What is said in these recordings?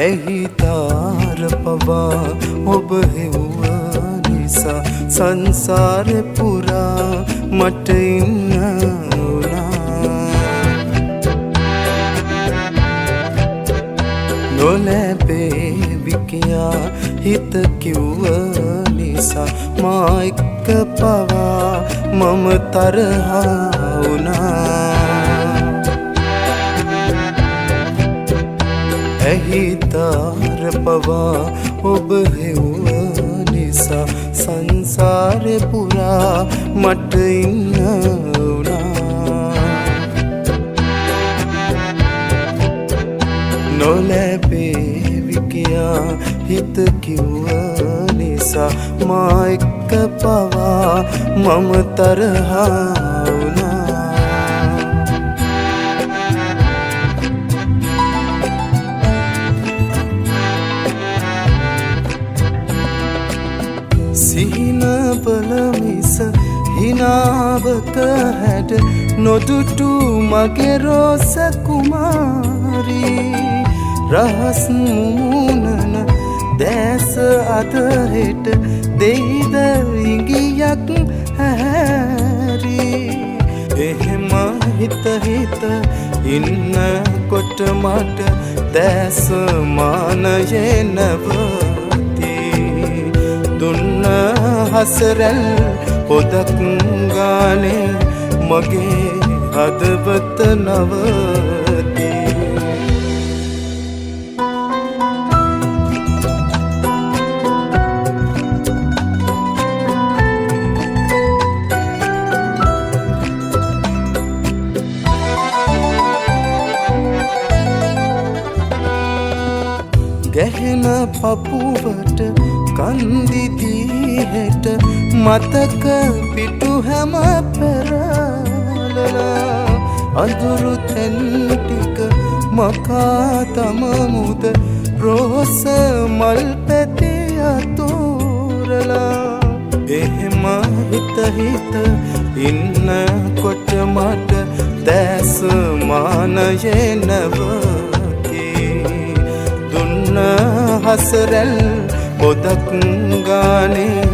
ඇහි තාර පවා ඔබ හෙව්ව නිසා සංසාරේ පුරා මට ඉන්න වුණා. නොලැබේවි කියා හිත කිව්ව නිසා මා එක්ක පවා මම තරහා වුණා. ඇහි තාර පවා ඔබ හෙව්ව නිසා සංසාරේ පුරා මට ඉන්න වුණා. නොලැබේවි කියා හිත කිව්ව නිසා මා එක්ක පවා මම තරහා වුණා. සිහින බල මිස හිනාවක හැඩ නොදුටු මගේ රෝස කුමාරී. රහස් මුමුණන දැස අද හෙට දෙයිද ඉඟියක් හැරී. එහෙම හිත හිත ඉන්නකොට මට දැස මානයේ නැවතී. දුන්න හසරැල් පොදක් ගානේ මගේ හදවත නවතී. ගැහෙන පපුවට කන්දිදී හෙට මතක පිටු හැම පෙරලලා. අඳුරු තැන් ටික මකා තමමුද රෝස මල් පැති අතෝරලා. එහෙම හිත හිත ඉන්නකොට මට දැස මානයේ නැවතී. දුන්න හසරැල් පොදක් ගානේ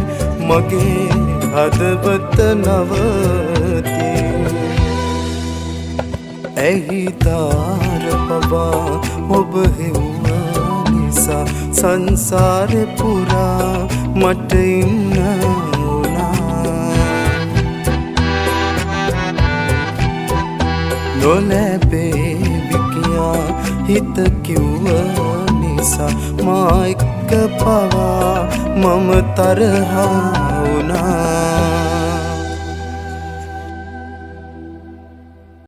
මගේ හදවත නවතී. ඇහි තාර පවා ඔබ හෙව්ව නිසා සංසාරේ පුරා මට ඉන්න වුණා. නොලැබේවි කියා හිත කිව්ව නිසා මා එක්ක පවා මම තරහා වුණා.